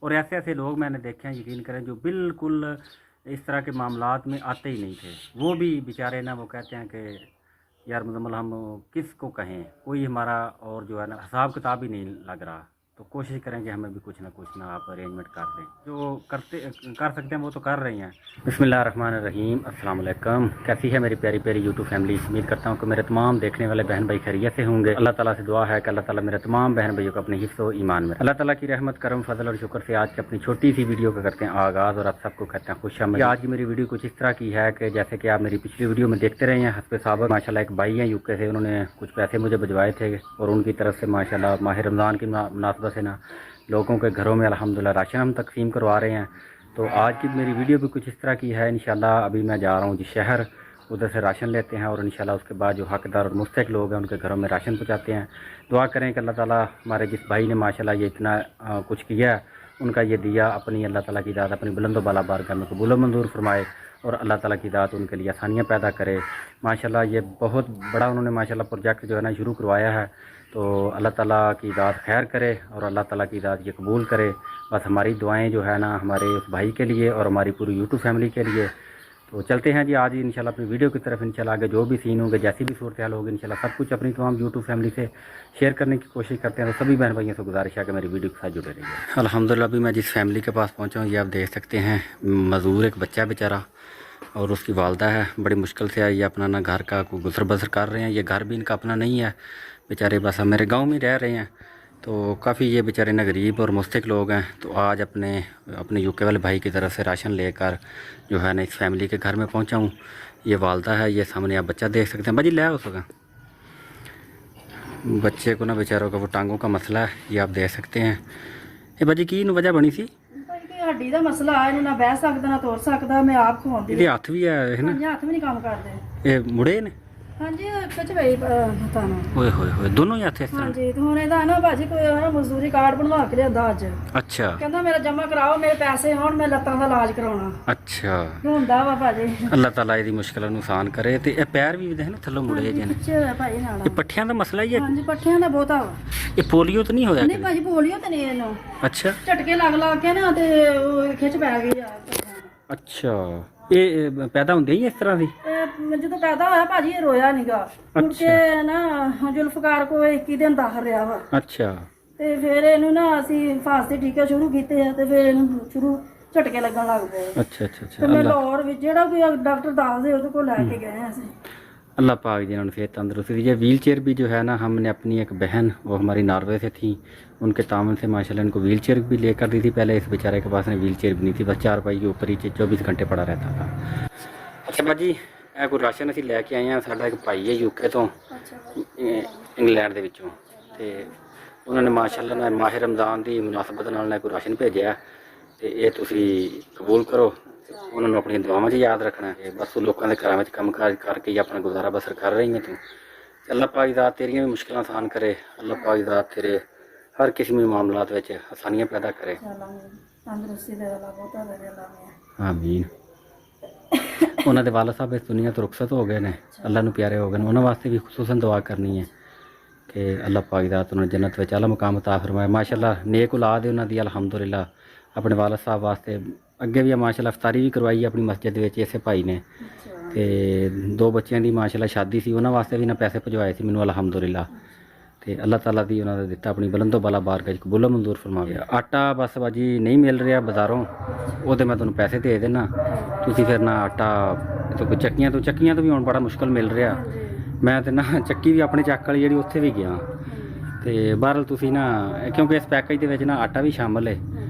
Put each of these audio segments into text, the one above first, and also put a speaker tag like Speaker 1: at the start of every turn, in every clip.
Speaker 1: اور ऐसे ऐसे लोग मैंने देखे हैं, यकीन करें, जो बिल्कुल इस तरह के मामलात में आते ही नहीं थे। वो भी बेचारे ना, वो कहते हैं कि यार मतलब हम किस को कहें, कोई हमारा और जो है ना हिसाब किताब ही नहीं लग रहा। तो कोशिश करें कि हमें भी कुछ ना आप अरेंजमेंट कर दें, जो कर सकते हैं वो तो कर रही हैं। बिस्मिल्लाहिर्रहमानिर्रहीम, अस्सलाम वालेकुम। कैसी है मेरी प्यारी प्यारी यूट्यूब फैमिली। उम्मीद करता हूँ कि मेरे तमाम देखने वाले बहन भाई खैरियत से होंगे। अल्लाह ताला से दुआ है कि अल्लाह ताला मेरे तमाम बहन भाइयों को अपने हिफ्ज़ और ईमान में, अल्लाह ताला की रहमत करम फजल और शुक्र से आज की अपनी छोटी सी वीडियो का करते हैं आगाज़। और आप सबको कहते हैं खुशामदीद। आज की मेरी वीडियो कुछ इस तरह की है कि जैसे कि आप मेरी पिछली वीडियो में देखते रहे हैं, हस्बे साहब माशाल्लाह एक भाई हैं यूके से, उन्होंने कुछ पैसे मुझे भिजवाए थे और उनकी तरफ से माशाल्लाह माह रमज़ान की मुनासबत से ना लोगों के घरों में अल्हम्दुलिल्लाह राशन हम तकसीम करवा रहे हैं। तो आज की मेरी वीडियो भी कुछ इस तरह की है। इंशाल्लाह अभी मैं जा रहा हूँ जिस शहर, उधर से राशन लेते हैं और इंशाल्लाह उसके बाद जो हकदार और मुस्तहिक लोग हैं उनके घरों में राशन पहुँचाते हैं। दुआ करें कि अल्लाह ताला हमारे जिस भाई ने माशाल्लाह ये इतना कुछ किया है, उनका ये दिया अपनी अल्लाह ताला की दात अपनी बुलंद बाला बारगाह में कबूल मंजूर फरमाए और अल्लाह ताला की दात उनके लिए आसानियाँ पैदा करे। माशाल्लाह ये बहुत बड़ा उन्होंने माशाल्लाह प्रोजेक्ट जो है ना शुरू करवाया है। तो अल्लाह ताला की दात खैर करे और अल्लाह ताला की दात ये कबूल करे। बस हमारी दुआएं जो है ना हमारे उस भाई के लिए और हमारी पूरी यूट्यूब फैमिली के लिए। तो चलते हैं जी आज ही इंशाल्लाह अपनी वीडियो की तरफ। इंशाल्लाह आगे जो भी सीन होंगे, जैसी भी सूरत हाल होगी, इंशाल्लाह सब कुछ अपनी तमाम यूट्यूब फैमिली से शेयर करने की कोशिश करते हैं। तो सभी बहन भाइयों से गुजारिश है कि मेरी वीडियो के साथ जुड़े रहिए। अल्हम्दुलिल्लाह अभी मैं जिस फैमिली के पास पहुँचा हूँ, ये आप देख सकते हैं, मज़दूर एक बच्चा बेचारा और उसकी वालदा है, बड़ी मुश्किल से ये अपना ना घर का कोई गुजर बसर कर रहे हैं। ये घर भी इनका अपना नहीं है बेचारे, बस हम मेरे गांव में रह रहे हैं। तो काफ़ी ये बेचारे ना गरीब और मुस्तहिक लोग हैं। तो आज अपने यूके वाले भाई की तरफ से राशन लेकर जो है ना इस फैमिली के घर में पहुंचा हूँ। ये वालदा है, ये सामने आप बच्चा देख सकते हैं। भाजी ले हो सका बच्चे को ना बेचारों का वो टांगों का मसला है, ये आप देख सकते हैं। ये भाजी की वजह बनी सी
Speaker 2: हड्डी ਦਾ ਮਸਲਾ ਆ, ਇਹਨੂੰ ਨਾ ਬਹਿ ਸਕਦਾ ਨਾ ਤੁਰ ਸਕਦਾ। ਮੈਂ ਆਪ ਖਵਾਉਂਦੀ
Speaker 1: ਇਹਦੇ ਹੱਥ ਵੀ ਹੈ ਨਾ,
Speaker 2: ਹੱਥ ਵੀ ਨਹੀਂ ਕੰਮ ਕਰਦੇ।
Speaker 1: ਇਹ ਮੁੜੇ ਨੇ
Speaker 2: ਹਾਂਜੀ ਕੁਝ ਵੇ ਪਤਾ ਨਾ।
Speaker 1: ਓਏ ਹੋਏ ਹੋਏ ਦੋਨੋਂ ਹੀ ਹੱਥ ਇਸ ਤਰ੍ਹਾਂ।
Speaker 2: ਹਾਂਜੀ ਤੇ ਹੁਣ ਇਹਦਾ ਨਾ ਭਾਜੀ ਕੋਈ ਨਾ ਮਜ਼ਦੂਰੀ ਕਾਰਡ ਬਣਵਾ ਕੇ ਲਿਆਂਦਾ ਅੱਜ।
Speaker 1: ਅੱਛਾ
Speaker 2: ਕਹਿੰਦਾ ਮੇਰਾ ਜਮਾ ਕਰਾਓ, ਮੇਰੇ ਪੈਸੇ ਹੁਣ ਮੈਂ ਲੱਤਾਂ ਦਾ ਇਲਾਜ ਕਰਾਉਣਾ।
Speaker 1: ਅੱਛਾ
Speaker 2: ਹੁੰਦਾ ਵਾ ਭਾਜੀ।
Speaker 1: ਅੱਲਾਹ ਤਾਲਾ ਇਹਦੀ ਮੁਸ਼ਕਲਾਂ ਨੂੰ ਆਸਾਨ ਕਰੇ। ਤੇ ਇਹ ਪੈਰ ਵੀ ਦੇਖ ਨਾ ਥੱਲੋਂ ਮੁੜੇ ਜੇ ਨੇ,
Speaker 2: ਪਿੱਛੇ ਹੋਇਆ ਭਾਈ ਨਾਲ।
Speaker 1: ਇਹ ਪੱਠਿਆਂ ਦਾ ਮਸਲਾ ਹੀ ਹੈ।
Speaker 2: ਹਾਂਜੀ ਪੱਠਿਆਂ ਦਾ ਬਹੁਤਾ ਵਾ।
Speaker 1: ਇਹ ਪੋਲੀਓ ਤਾਂ ਨਹੀਂ ਹੋਇਆ
Speaker 2: ਨਹੀਂ ਭਾਜੀ ਪੋਲੀਓ ਤੇ ਨਹੀਂ ਇਹਨੂੰ।
Speaker 1: ਅੱਛਾ
Speaker 2: ਝਟਕੇ ਲੱਗ ਕੇ ਨਾ ਤੇ ਉਹ ਖਿੱਚ ਪੈ ਗਈ ਆ।
Speaker 1: ਅੱਛਾ ਇਹ ਪੈਦਾ ਹੁੰਦੇ ਹੀ ਇਸ ਤਰ੍ਹਾਂ ਦੀ।
Speaker 2: ਜਦੋਂ ਪੈਦਾ ਹੋਇਆ ਭਾਜੀ ਇਹ ਰੋਇਆ ਨੀਗਾ। ਮੁੜ ਕੇ ਨਾ ਜ਼ੁਲਫਕਾਰ ਕੋ 21 ਦਿਨ ਦਾਖਲ ਰਿਹਾ ਵਾ।
Speaker 1: ਅੱਛਾ
Speaker 2: ਤੇ ਫਿਰ ਇਹਨੂੰ ਨਾ ਅਸੀਂ ਫਾਸਤੇ ਟੀਕੇ ਸ਼ੁਰੂ ਕੀਤੇ ਆ ਤੇ ਫਿਰ ਇਹਨੂੰ ਸ਼ੁਰੂ ਝਟਕੇ ਲੱਗਣ ਲੱਗ ਪਏ।
Speaker 1: ਅੱਛਾ ਅੱਛਾ ਅੱਛਾ
Speaker 2: ਤੇ ਮੈਂ ਲਾਹੌਰ ਵਿੱਚ ਜਿਹੜਾ ਕੋਈ ਡਾਕਟਰ ਦੱਸਦੇ ਉਹਦੇ ਕੋਲ ਲੈ ਕੇ ਗਏ ਆ ਅਸੀਂ।
Speaker 1: अल्लाह पाक जी ने उन्हें सेहत तंदरुस्ती दी। ये व्हील चेयर भी जो है ना, हमने अपनी एक बहन वो हमारी नॉर्वे से थी, उनके तामन से माशाल्लाह इनको व्हील चेयर भी लेकर दी थी। पहले इस बेचारे के पास में व्हील चेयर भी नहीं थी, बस चारपाई के ऊपर ही 24 घंटे पड़ा रहता था। अच्छा भाजी ਇਹ ਕੋਈ ਰਾਸ਼ਨ ਅਸੀਂ ਲੈ ਕੇ ਆਏ ਹਾਂ। ਸਾਡਾ ਇੱਕ ਭਾਈ ਹੈ ਯੂਕੇ ਤੋਂ, ਇੰਗਲੈਂਡ ਦੇ ਵਿੱਚੋਂ, ਤੇ ਉਹਨਾਂ ਨੇ ਮਾਸ਼ਾਅੱਲਾ ਨਾਲ ਮਾਹ ਰਮਜ਼ਾਨ ਦੀ ਮੁਨਾਸਬਤ ਨਾਲ ਕੋਈ ਰਾਸ਼ਨ ਭੇਜਿਆ ਤੇ ਇਹ ਤੁਸੀਂ ਕਬੂਲ ਕਰੋ। ਉਹਨਾਂ ਨੂੰ ਆਪਣੀਆਂ ਦੁਆਵਾਂ 'ਚ ਯਾਦ ਰੱਖਣਾ ਹੈ। ਬਸ ਲੋਕਾਂ ਦੇ ਘਰਾਂ ਵਿੱਚ ਕੰਮ ਕਾਜ ਕਰਕੇ ਹੀ ਆਪਣਾ ਗੁਜ਼ਾਰਾ ਬਸਰ ਕਰ ਰਹੀ ਹੈ ਤੂੰ। ਅੱਲਾਹ ਪਾਕ ਜ਼ਾਤ ਤੇਰੀਆਂ ਵੀ ਮੁਸ਼ਕਲਾਂ ਆਸਾਨ ਕਰੇ। ਅੱਲਾਹ ਪਾਕ ਜ਼ਾਤ ਤੇਰੇ ਹਰ ਕਿਸਮ ਦੇ ਮਾਮਲਾਤ ਵਿੱਚ ਆਸਾਨੀਆਂ ਪੈਦਾ ਕਰੇ।
Speaker 2: ਤੰਦਰੁਸਤੀ ਦੇ ਅੱਲਾਹ ਬਹੁਤਾ ਦੇ ਅੱਲਾਹ।
Speaker 1: ਆਮੀਨ। ਉਹਨਾਂ ਦੇ ਵਾਲਦ ਸਾਹਿਬ ਇਸ ਦੁਨੀਆ ਤੋਂ ਰੁਖਸਤ ਹੋ ਗਏ ਨੇ, ਅੱਲਾਹ ਨੂੰ ਪਿਆਰੇ ਹੋ ਗਏ ਨੇ। ਉਹਨਾਂ ਵਾਸਤੇ ਵੀ ਖੁਸੂਸਨ ਦੁਆ ਕਰਨੀ ਹੈ ਕਿ ਅੱਲਾਹ ਪਾਕ ਜ਼ਾਤ ਉਹਨਾਂ ਨੂੰ ਜੰਨਤ ਵਿੱਚ ਆਲਾ ਮੁਕਾਮ ਅਤਾ ਫਰਮਾਏ। ਮਾਸ਼ਾਅੱਲਾ ਨੇਕ ਔਲਾਦ ਹੈ ਉਹਨਾਂ ਦੀ ਅਲਹਮਦੁਲਿਲਾ। ਆਪਣੇ ਵਾਲਦ ਸਾਹਿਬ ਵਾਸਤੇ ਅੱਗੇ ਵੀ ਮਾਸ਼ਾਅੱਲਾ ਇਫਤਾਰੀ ਵੀ ਕਰਵਾਈ ਆਪਣੀ ਮਸਜਿਦ ਦੇ ਵਿੱਚ ਇਸੇ ਭਾਈ ਨੇ। ਤੇ 2 ਬੱਚਿਆਂ ਦੀ ਮਾਸ਼ਾਅੱਲਾ ਸ਼ਾਦੀ ਸੀ, ਉਹਨਾਂ ਵਾਸਤੇ ਵੀ ਨਾ ਪੈਸੇ ਭਜਵਾਏ ਸੀ ਮੈਨੂੰ ਅਲਹਮਦੁਲਿਲਾ। ਤੇ ਅੱਲਾਹ ਤਾਲਾ ਦੀ ਉਹਨਾਂ ਦਾ ਦਿੱਤਾ ਆਪਣੀ ਬੁਲੰਦੋ ਬਾਲਾ ਬਾਰਗਾਹ ਚ ਕਬੂਲ ਮਨਜ਼ੂਰ ਫਰਮਾਵੇ। ਆਟਾ ਬਸ ਬਾਜੀ ਨਹੀਂ ਮਿਲ ਰਿਹਾ ਬਾਜ਼ਾਰੋਂ, ਉਹਦੇ ਮੈਂ ਤੁਹਾਨੂੰ ਪੈਸੇ ਦੇ ਦੇਣਾ, ਤੁਸੀਂ ਫਿਰ ਨਾ ਆਟਾ ਤੋਂ ਚੱਕੀਆਂ ਤੋਂ ਵੀ ਹੁਣ ਬੜਾ ਮੁਸ਼ਕਲ ਮਿਲ ਰਿਹਾ। ਮੈਂ ਤੇ ਨਾ ਚੱਕੀ ਵੀ ਆਪਣੇ ਚੱਕ ਵਾਲੀ ਜਿਹੜੀ ਉੱਥੇ ਵੀ ਗਿਆ। ਤੇ ਬਹਰਹਾਲ ਤੁਸੀਂ ਨਾ ਕਿਉਂਕਿ ਇਸ ਪੈਕੇਜ ਦੇ ਵਿੱਚ ਨਾ ਆਟਾ ਵੀ ਸ਼ਾਮਲ ਹੈ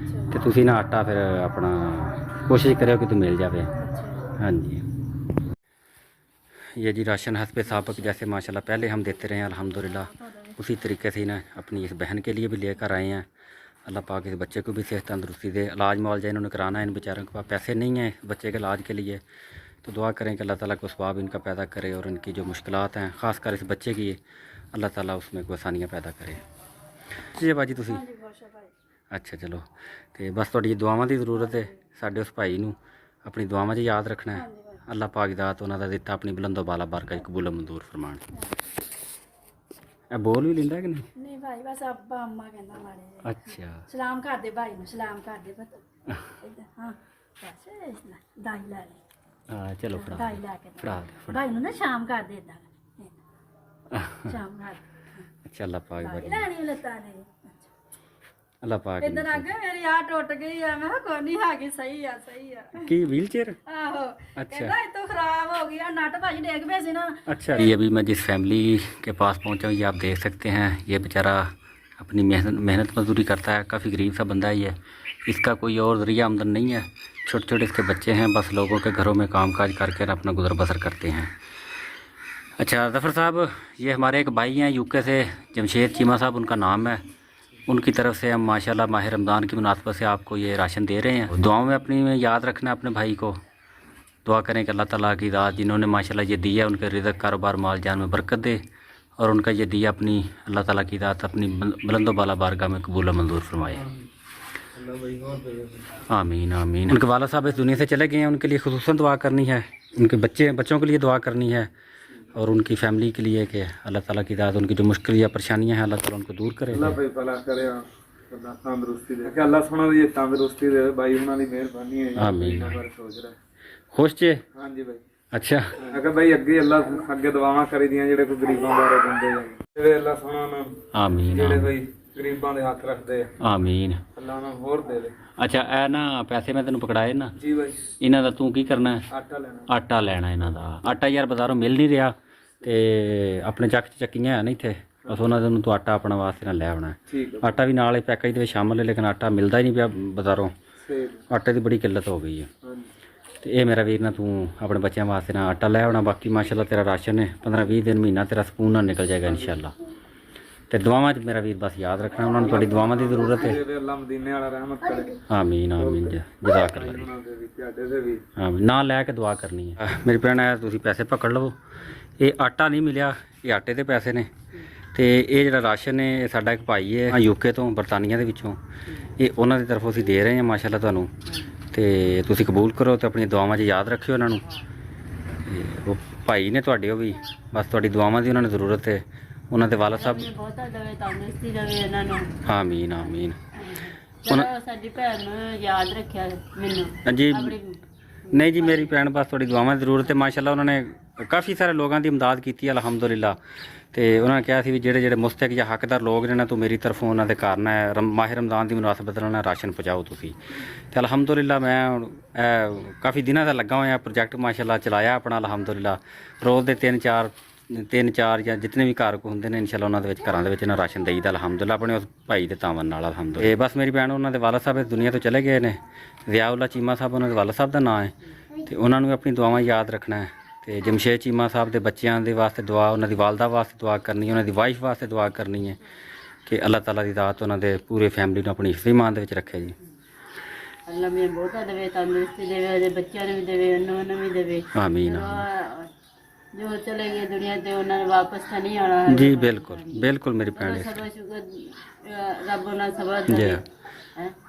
Speaker 1: ਤੇ ਤੁਸੀਂ ਨਾ ਆਟਾ ਫਿਰ अपना कोशिश करो कि तो मिल जाए। हाँ जी ये जी राशन हस्बे साबक जैसे माशाल्लाह पहले हम देते रहे हैं अल्हम्दुलिल्लाह, उसी तरीके से ना अपनी इस बहन के लिए भी लेकर आए हैं। अल्लाह पाक इस बच्चे को भी सेहत तंदरुस्ती दे। इलाज मुआवजा इन्होंने कराना है, इन बेचारों के पास पैसे नहीं हैं बच्चे के इलाज के लिए। तो दुआ करें कि अल्लाह ताला को सवाब इनका पैदा करे और इनकी जो मुश्किलात हैं ख़ासकर इस बच्चे की अल्लाह ताला उसमें कोई आसानियाँ पैदा करे। जी बाजी तुसी अच्छा चलो तो बस थोड़ी दुआवां की जरूरत है। साडे उस भाई नूं अपनी दुआवां 'च याद रखना है। अल्लाह पाक ज़ात उन्हां दा दित्ता अपनी बुलंदो बाला बारगाह कबूल मंजूर फरमान। ਬੋਲ ਵੀ ਲੈਂਦਾ ਕਿ ਨਹੀਂ?
Speaker 2: ਨਹੀਂ ਭਾਈ ਬਸ ਅੱਬਾ ਅੰਮਾ ਕਹਿੰਦਾ ਮਾੜੇ ਜਿਹੇ।
Speaker 1: ਅੱਛਾ
Speaker 2: ਸਲਾਮ ਕਰਦੇ ਭਾਈ ਨੂੰ, ਸਲਾਮ ਕਰਦੇ ਪੁੱਤ ਏਦਾਂ, ਹਾਂ ਬਸ ਦਾਈ ਲੈ ਲੈ,
Speaker 1: ਹਾਂ ਚਲੋ ਫੜਾ
Speaker 2: ਦਾਈ ਲੈ ਕੇ
Speaker 1: ਫੜਾ ਦੇ,
Speaker 2: ਭਾਈ ਨੂੰ ਨਾ ਸ਼ਾਮ ਕਰਦੇ ਏਦਾਂ ਸ਼ਾਮ ਕਰ
Speaker 1: ਅੱਛਾ ਅੱਲਾ ਪਾਕ
Speaker 2: ਦਾਈ
Speaker 1: ਬੜੀ
Speaker 2: ਲੈਣੀ ਲੱਤਾਂ ਨੇ।
Speaker 1: ਅੱਲਾ ਪਾਕ
Speaker 2: ਇਧਰ ਆ ਕੇ ਮੇਰੀ ਆ ਟੁੱਟ ਗਈ ਆ, ਮੈਂ ਕਿਹਾ ਕੋਈ ਨਹੀਂ ਹੈਗੀ, ਸਹੀ ਆ ਸਹੀ ਆ।
Speaker 1: ਕੀ व्हील चेयर?
Speaker 2: ਆਹੋ
Speaker 1: अच्छा।
Speaker 2: ਕਹਿੰਦਾ ਇਹ ਤੋਂ ਖਰਾਬ ਹੋ गया, नट भाजी डेग पे सी ना।
Speaker 1: अच्छा ये अभी मैं जिस फैमिली के पास पहुंचा हूँ ये आप देख सकते हैं, ये बेचारा अपनी मेहनत मजदूरी करता है, काफ़ी गरीब सा बंदा है ये, इसका कोई और ज़रिया आमदन नहीं है, छोटे छोटे इसके बच्चे हैं, बस लोगों के घरों में काम काज करके अपना गुजर बसर करते हैं। अच्छा ज़फ़र साहब, ये हमारे एक भाई हैं यूके से, जमशेद चीमा साहब उनका नाम है, उनकी तरफ से हम माशाल्लाह माह रमज़ान की मुनासबत से आपको ये राशन दे रहे हैं। दुआओं में अपनी में याद रखना अपने भाई को, दुआ करें कि अल्लाह ताला की ज़ात जिन्होंने माशाल्लाह ये दिया उनके रिज़्क़ कारोबार माल जान में बरकत दे, और उनका ये दिया अपनी अल्लाह ताला की ज़ात अपनी बुलंदो बाला बारगाह में कबूल मंजूर फरमाए। आमीन आमीन। उनके वाला साहब इस दुनिया से चले गए हैं, उनके लिए खुसूसन दुआ करनी है, उनके बच्चों के लिए दुआ करनी है, और उनकी फैमिली के लिए कि अल्लाह ताला की ज़ात उनकी जो मुश्किल या परेशानियां हैं अल्लाह ताला उनको दूर करे।
Speaker 3: अल्लाह भाई भला करे, तंदुरुस्ती दे कि अल्लाह सोना दी तंदुरुस्ती दे भाई, हुणां दी मेहरबानी है।
Speaker 1: आमीन।
Speaker 3: बारे सोच रहा
Speaker 1: खुश जे?
Speaker 3: हां जी भाई।
Speaker 1: अच्छा
Speaker 3: अगर भाई अगे अल्लाह अगे दुआवां करी दियां जेड़े कोई गरीबां बारे दिंदे जाए, जेड़े अल्लाह सोना ना
Speaker 1: आमीन
Speaker 3: जेड़े भाई गरीबां दे हत्थ रखदे आ,
Speaker 1: आमीन।
Speaker 3: अल्लाह ना होर दे दे।
Speaker 1: अच्छा ए ना पैसे मैं तेन पकड़ाए ना,
Speaker 3: जी भाई।
Speaker 1: ਇਹਨਾਂ ਦਾ ਤੂੰ ਕੀ ਕਰਨਾ ਹੈ?
Speaker 3: आटा लेना।
Speaker 1: ਆਟਾ ਲੈਣਾ ਇਹਨਾਂ ਦਾ। ਆਟਾ ਯਾਰ ਬਾਜ਼ਾਰੋਂ ਮਿਲ ਨਹੀਂ ਰਿਹਾ ਤੇ ਆਪਣੇ ਚੱਕ 'ਚ ਚੱਕੀਆਂ ਹੈ ਨਾ ਇੱਥੇ, ਬਸ ਉਹਨਾਂ ਦੇ ਨੂੰ ਤੂੰ ਆਟਾ ਆਪਣਾ ਵਾਸਤੇ ਨਾਲ ਲੈ ਆਉਣਾ।
Speaker 3: ठीक है।
Speaker 1: ਆਟਾ ਵੀ ਨਾਲ ਹੀ ਪੈਕੇਜ ਦੇ ਵਿੱਚ ਸ਼ਾਮਲ ਹੈ, ਲੇਕਿਨ ਆਟਾ ਮਿਲਦਾ ਹੀ ਨਹੀਂ ਪਿਆ ਬਾਜ਼ਾਰੋਂ,
Speaker 3: ठीक।
Speaker 1: ਆਟੇ ਦੀ ਬੜੀ ਕਿੱਲਤ ਹੋ ਗਈ ਹੈ।
Speaker 3: हां जी।
Speaker 1: ਤੇ ਇਹ ਮੇਰਾ ਵੀਰ ਨਾ ਤੂੰ ਆਪਣੇ ਬੱਚਿਆਂ ਵਾਸਤੇ ਨਾ ਆਟਾ ਲੈ ਆਉਣਾ, ਬਾਕੀ ਮਾਸ਼ਾਅੱਲਾ ਤੇਰਾ ਰਾਸ਼ਨ ਹੈ 15-20 ਦਿਨ ਮਹੀਨਾ ਤੇਰਾ ਸਕੂਨ ਨਾਲ ਨਿਕਲ ਜਾਏਗਾ ਇਨਸ਼ਾਅੱਲਾ। ਤੇ ਦੁਆਵਾਂ 'ਚ ਮੇਰਾ ਵੀਰ ਬਸ ਯਾਦ ਰੱਖਣਾ, ਉਹਨਾਂ ਨੂੰ ਤੁਹਾਡੀ ਦੁਆਵਾਂ ਦੀ ਜ਼ਰੂਰਤ ਹੈ।
Speaker 3: जेड़े अल्लाह मदीने वाला रहमत करे।
Speaker 1: ਆਮੀਨ ਆਮੀਨ ਜਜ਼ਾਕੱਲਾ।
Speaker 3: हुणां दे भी ਤੁਹਾਡੇ ਦੇ ਵੀ।
Speaker 1: ਹਾਂ ਨਾ ਲੈ ਕੇ ਦੁਆ ਕਰਨੀ ਹੈ। ਮੇਰੀ ਭੈਣ ਹੈ ਤੁਸੀਂ ਪੈਸੇ ਪਕੜ ਲਵੋ, ਇਹ ਆਟਾ ਨਹੀਂ ਮਿਲਿਆ, ਇਹ ਆਟੇ ਦੇ ਪੈਸੇ ਨੇ, ਤੇ ਇਹ ਜਿਹੜਾ ਰਾਸ਼ਨ ਹੈ ਇਹ ਸਾਡਾ ਇੱਕ ਭਾਈ ਹੈ ਯੂਕੇ ਤੋਂ, ਬਰਤਾਨੀਆ ਦੇ ਵਿੱਚੋਂ, ਇਹ ਉਹਨਾਂ ਦੀ ਤਰਫੋਂ ਅਸੀਂ ਦੇ ਰਹੇ ਹਾਂ ਮਾਸ਼ਾਅੱਲਾ ਤੁਹਾਨੂੰ, ਤੇ ਤੁਸੀਂ ਕਬੂਲ ਕਰੋ ਤੇ ਆਪਣੀਆਂ ਦੁਆਵਾਂ 'ਚ ਯਾਦ ਰੱਖਿਓ ਉਹਨਾਂ ਨੂੰ। ਤੇ ਉਹ ਭਾਈ ਨੇ ਤੁਹਾਡੇ, ਉਹ ਵੀ ਬਸ ਤੁਹਾਡੀ ਦੁਆਵਾਂ ਦੀ ਉਹਨਾਂ ਨੂੰ ਜ਼ਰੂਰਤ ਹੈ, ਉਹਨਾਂ ਦੇ ਵਾਲਾ ਸਾਹਿਬ।
Speaker 4: ਬਹੁਤਾ ਦਵੇ ਤੰਦਰੁਸਤੀ ਦੇਵੇ ਇਹਨਾਂ ਨੂੰ।
Speaker 1: ਆਮੀਨ ਆਮੀਨ।
Speaker 4: ਚਲੋ ਸਾਡੀ ਭੈਣ ਨੂੰ ਯਾਦ ਰੱਖਿਆ ਮੈਨੂੰ
Speaker 1: ਹਾਂਜੀ
Speaker 4: ਆਪਣੀ।
Speaker 1: ਨਹੀਂ ਜੀ ਮੇਰੀ ਭੈਣ ਬਸ ਤੁਹਾਡੀ ਦੁਆਵਾਂ ਦੀ ਜ਼ਰੂਰਤ ਹੈ, ਮਾਸ਼ਾਅੱਲਾ ਉਹਨਾਂ ਨੇ ਕਾਫੀ ਸਾਰੇ ਲੋਕਾਂ ਦੀ ਇਮਦਾਦ ਕੀਤੀ ਹੈ ਅਲਹਮਦੁਲਿਲਾ, ਤੇ ਉਹਨਾਂ ਨੇ ਕਿਹਾ ਸੀ ਵੀ ਜਿਹੜੇ ਜਿਹੜੇ ਮੁਸਤਹਿਕ ਜਾਂ ਹੱਕਦਾਰ ਲੋਕ ਨੇ ਨਾ ਤੂੰ ਮੇਰੀ ਤਰਫੋਂ ਉਹਨਾਂ ਦੇ ਘਰ ਨਾ ਮਾਹ ਰਮਜ਼ਾਨ ਦੀ ਮੁਨਾਸਬਤ ਨਾਲ ਰਾਸ਼ਨ ਪਹੁੰਚਾਓ ਤੁਸੀਂ। ਤੇ ਅਲਹਮਦੁਲਿਲਾ ਮੈਂ ਕਾਫੀ ਦਿਨਾਂ ਦਾ ਲੱਗਾ ਹੋਇਆ ਪ੍ਰੋਜੈਕਟ ਮਾਸ਼ਾਅੱਲਾ ਚਲਾਇਆ ਆਪਣਾ ਅਲਹਮਦੁਲਿਲਾ। ਰੋਜ਼ ਦੇ ਤਿੰਨ ਚਾਰ ਜਾਂ ਜਿਤਨੇ ਵੀ ਘਰ ਕੋ ਹੁੰਦੇ ਨੇ ਇਨਸ਼ਾਅੱਲਾ ਉਹਨਾਂ ਦੇ ਵਿੱਚ ਘਰਾਂ ਦੇ ਵਿੱਚ ਨਾ ਰਾਸ਼ਨ ਦੇਈਦਾ ਅਲਹਮਦੁਲਿਲਾ ਆਪਣੇ ਉਸ ਭਾਈ ਦੇ ਤਾਵਨ ਨਾਲ ਅਲਹਮਦੁਲਿਲਾ। ਤੇ ਬਸ ਮੇਰੀ ਭੈਣ ਉਹਨਾਂ ਦੇ ਵਾਲਾ ਸਾਹਿਬ ਇਸ ਦੁਨੀਆ ਤੋਂ ਚਲੇ ਗਏ ਨੇ, ਜ਼ਿਆਉੱਲਾ ਚੀਮਾ ਸਾਹਿਬ ਉਹਨਾਂ ਦੇ ਵਾਲਾ ਸਾਹਿਬ ਦਾ ਨਾਂ ਹੈ, ਤੇ ਉਹਨਾਂ ਨੂੰ ਆਪਣੀ ਦੁਆਵਾਂ ਯਾਦ ਰੱਖਣਾ ਹੈ। ਤੇ ਜਮਸ਼ੇਦ ਚੀਮਾ ਸਾਹਿਬ ਦੇ ਬੱਚਿਆਂ ਦੇ ਵਾਸਤੇ ਦੁਆ, ਉਹਨਾਂ ਦੀ ਵਾਲਦਾ ਵਾਸਤੇ ਦੁਆ ਕਰਨੀ ਹੈ, ਉਹਨਾਂ ਦੀ ਵਾਈਫ ਵਾਸਤੇ ਦੁਆ ਕਰਨੀ ਹੈ ਕਿ ਅੱਲਾਹ ਤਾਲਾ ਦੀ ਜ਼ਾਤ ਉਹਨਾਂ ਦੇ ਪੂਰੇ ਫੈਮਿਲੀ ਨੂੰ ਆਪਣੀ ਹਿਫਜ਼ ਇਮਾਨ ਦੇ ਵਿੱਚ ਰੱਖੇ ਜੀ।
Speaker 4: ਅੱਲਾ ਮੈਨੂੰ ਬਹੁਤਾ ਦੇਵੇ ਤੰਦਰੁਸਤੀ ਦੇਵੇ, ਉਹਦੇ ਬੱਚਿਆਂ ਨੂੰ ਵੀ ਦੇਵੇ, ਉਹਨੂੰ ਵੀ ਦੇਵੇ।
Speaker 1: ਆਮੀਨ
Speaker 4: ਜੋ ਚਲੇ ਗਏ ਦੁਨੀਆ ਤੇ ਉਹਨਾਂ ਨੇ ਵਾਪਸ ਤਾਂ ਨਹੀਂ ਆਉਣਾ।
Speaker 1: ਜੀ ਬਿਲਕੁਲ ਬਿਲਕੁਲ ਮੇਰੀ ਭੈਣ।
Speaker 4: ਸਭਾ ਸ਼ੁਕਰ ਰੱਬ ਉਹਨਾਂ ਸਭਾ
Speaker 1: ਜੀ
Speaker 4: ਦੇਵੇ,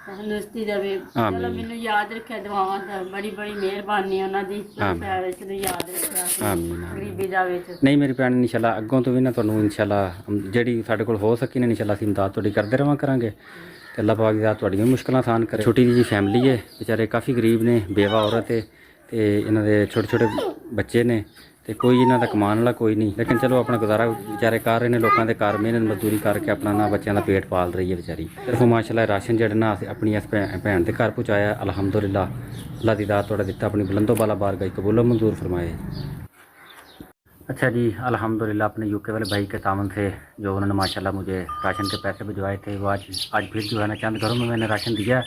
Speaker 4: ਤੰਦਰੁਸਤੀ ਦੇਵੇ।
Speaker 1: ਆਮੀਨ।
Speaker 4: ਚਲੋ ਮੈਨੂੰ ਯਾਦ ਰੱਖਿਆ ਦੁਆਵਾਂ ਦਾ, ਬੜੀ ਬੜੀ ਮਿਹਰਬਾਨੀ ਉਹਨਾਂ ਦੀ, ਪੈਰ ਚ ਯਾਦ ਰੱਖਿਆ
Speaker 1: ਆਮੀਨ
Speaker 4: ਗਰੀਬੀ ਦਾ ਵਿੱਚ।
Speaker 1: ਨਹੀਂ ਮੇਰੀ ਭੈਣ ਇਨਸ਼ਾਅੱਲਾ ਅੱਗੋਂ ਤੋਂ ਵੀ ਨਾ ਤੁਹਾਨੂੰ ਇਨਸ਼ਾਅੱਲਾ ਜਿਹੜੀ ਸਾਡੇ ਕੋਲ ਹੋ ਸਕੀ ਨਾ ਇਨਸ਼ਾਅੱਲਾ ਅਸੀਂ ਇਮਦਾਦ ਤੁਹਾਡੀ ਕਰਦੇ ਰਹਾਂ ਕਰਾਂਗੇ, ਤੇ ਅੱਲਾਹ ਪਾਕ ਦੀ ਜ਼ਾਤ ਤੁਹਾਡੀਆਂ ਵੀ ਮੁਸ਼ਕਲਾਂ ਆਸਾਨ ਕਰੇ। ਛੋਟੀ ਜਿਹੀ ਫੈਮਿਲੀ ਹੈ, ਵਿਚਾਰੇ ਕਾਫੀ ਗਰੀਬ ਨੇ, ਬੇਵਾ ਔਰਤ ਹੈ, ਤੇ ਇਹਨਾਂ ਦੇ ਛੋਟੇ ਛੋਟੇ ਬੱਚੇ ਨੇ, ਤੇ ਕੋਈ ਇਹਨਾਂ ਦਾ ਕਮਾਉਣ ਵਾਲਾ ਕੋਈ ਨਹੀਂ, ਲੇਕਿਨ ਚਲੋ ਆਪਣਾ ਗੁਜ਼ਾਰਾ ਵਿਚਾਰੇ ਕਰ ਰਹੇ ਨੇ, ਲੋਕਾਂ ਦੇ ਘਰ ਮਿਹਨਤ ਮਜ਼ਦੂਰੀ ਕਰਕੇ ਆਪਣਾ ਨਾ ਬੱਚਿਆਂ ਦਾ ਪੇਟ ਪਾਲ ਰਹੀ ਹੈ ਵਿਚਾਰੀ। ਸਿਰਫ ਮਾਸ਼ਾਅੱਲਾ ਰਾਸ਼ਨ ਜਿਹੜਾ ਨਾ ਅਸੀਂ ਆਪਣੀ ਇਸ ਭੈਣ ਦੇ ਘਰ ਪਹੁੰਚਾਇਆ ਅਲਹਮਦੁਲਿਲਾ। ਅੱਲਾਹ ਦੀ ਦਾਤ ਤੁਹਾਡਾ ਦਿੱਤਾ अपनी बुलंदो बाला बारगाह कबूल मंजूर फरमाए। अच्छा जी अल्हम्दुलिल्लाह अपने यूके वाले भाई के तामन से जो उन्होंने माशाल्लाह मुझे राशन के पैसे भिजवाए थे, वो आज फिर जो है ना चंद घरों में मैंने राशन दिया।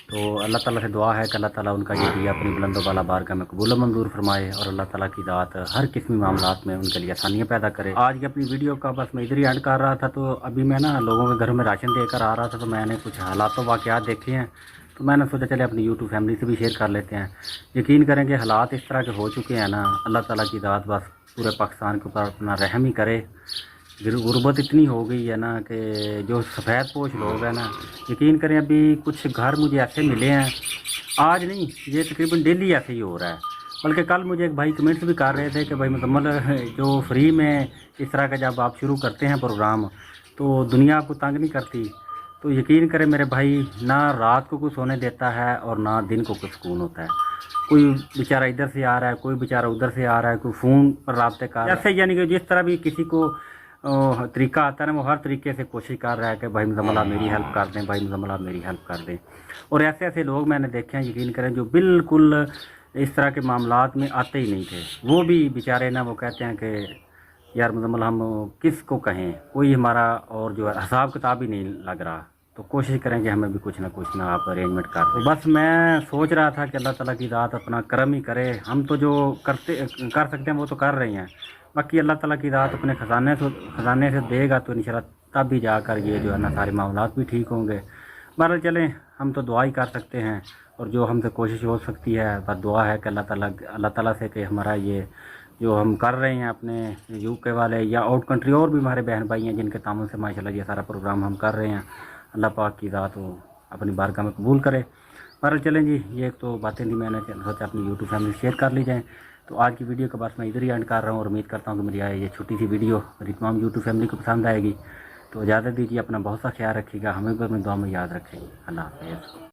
Speaker 1: तो अल्लाह ताला से दुआ है कि अल्लाह ताला उनका ये दिया अपनी बुलंदो बाला बारगाह में कबूल मंजूर फरमाए, और अल्लाह ताला की ज़ात हर किस्मी मामलात में उनके लिए आसानियाँ पैदा करे। आज की अपनी वीडियो का बस मैं इधर ही एंड कर रहा था, तो अभी मैं ना लोगों के घरों में राशन देकर आ रहा था, तो मैंने कुछ हालात वाक़यात देखे हैं, तो मैंने सोचा चले अपनी यूट्यूब फैमिली से भी शेयर कर लेते हैं। यकीन करेंगे हालात इस तरह के हो चुके हैं ना, अल्लाह ताला की ज़ात बस पूरे पाकिस्तान के ऊपर अपना रहम ही करे। गुर्बत इतनी हो गई है ना कि जो सफ़ेद पोश लोग हैं ना, यकीन करें अभी कुछ घर मुझे ऐसे मिले हैं, आज नहीं ये तकरीबन डेली ऐसे ही हो रहा है। बल्कि कल मुझे एक भाई कमेंट्स भी कर रहे थे कि भाई मुजम्मल जो फ्री में इस तरह का जब आप शुरू करते हैं प्रोग्राम तो दुनिया आपको तंग नहीं करती। तो यकीन करें मेरे भाई, ना रात को कुछ सोने देता है और ना दिन को कुछ सुकून होता है। कोई बेचारा इधर से आ रहा है, कोई बेचारा उधर से आ रहा है, कोई फ़ोन पर राब्ते कर रहा है, ऐसे यानी कि जिस तरह भी किसी को तरीका आता है ना, वो हर तरीके से कोशिश कर रहा है कि भाई मुजम्मल आप मेरी हेल्प कर दें, भाई मुजम्मल आप मेरी हेल्प कर दें। और ऐसे ऐसे लोग मैंने देखे हैं, यकीन करें, जो बिल्कुल इस तरह के मामलात में आते ही नहीं थे। वो भी बेचारे ना वो कहते हैं कि यार मुजम्मल हम किस को कहें, कोई हमारा और जो है हिसाब किताब ही नहीं लग रहा। तो कोशिश करें कि हमें भी कुछ ना आप अरेंजमेंट कर दें। तो बस मैं सोच रहा था कि अल्लाह ताला की ज़ात अपना करम ही करे। हम तो जो कर सकते हैं वो तो कर रहे हैं, बाकी अल्लाह ताला की ज़ात अपने ख़जाने से देगा तो इंशाल्लाह तब भी जाकर ये जो है ना सारे मामलात भी ठीक होंगे। बहरहाल चलें, हम तो दुआ ही कर सकते हैं और जो हमसे कोशिश हो सकती है बस दुआ है कि अल्लाह ताला से कि हमारा ये जो हम कर रहे हैं अपने यूके वाले या आउट कंट्री और भी हमारे बहन भाई हैं जिनके तामुन से माशाल्लाह ये सारा प्रोग्राम हम कर रहे हैं, अल्लाह पाक की ज़ात वो अपनी बारगाह में कबूल करे। पर चलें जी, ये एक तो बातें थी, मैंने सोचा अपनी यूट्यूब फैमिली शेयर कर ली जाएँ। तो आज की वीडियो के बाद मैं इधर ही एंड कर रहा हूँ और उम्मीद करता हूँ कि मेरी ये छोटी सी वीडियो मेरी तमाम यूट्यूब फैमिली को पसंद आएगी। तो इजाज़त दीजिए, अपना बहुत सा ख्याल रखिएगा, हमें भी अपनी दुआ में याद रखेंगे। अल्लाह हाफ़िज़।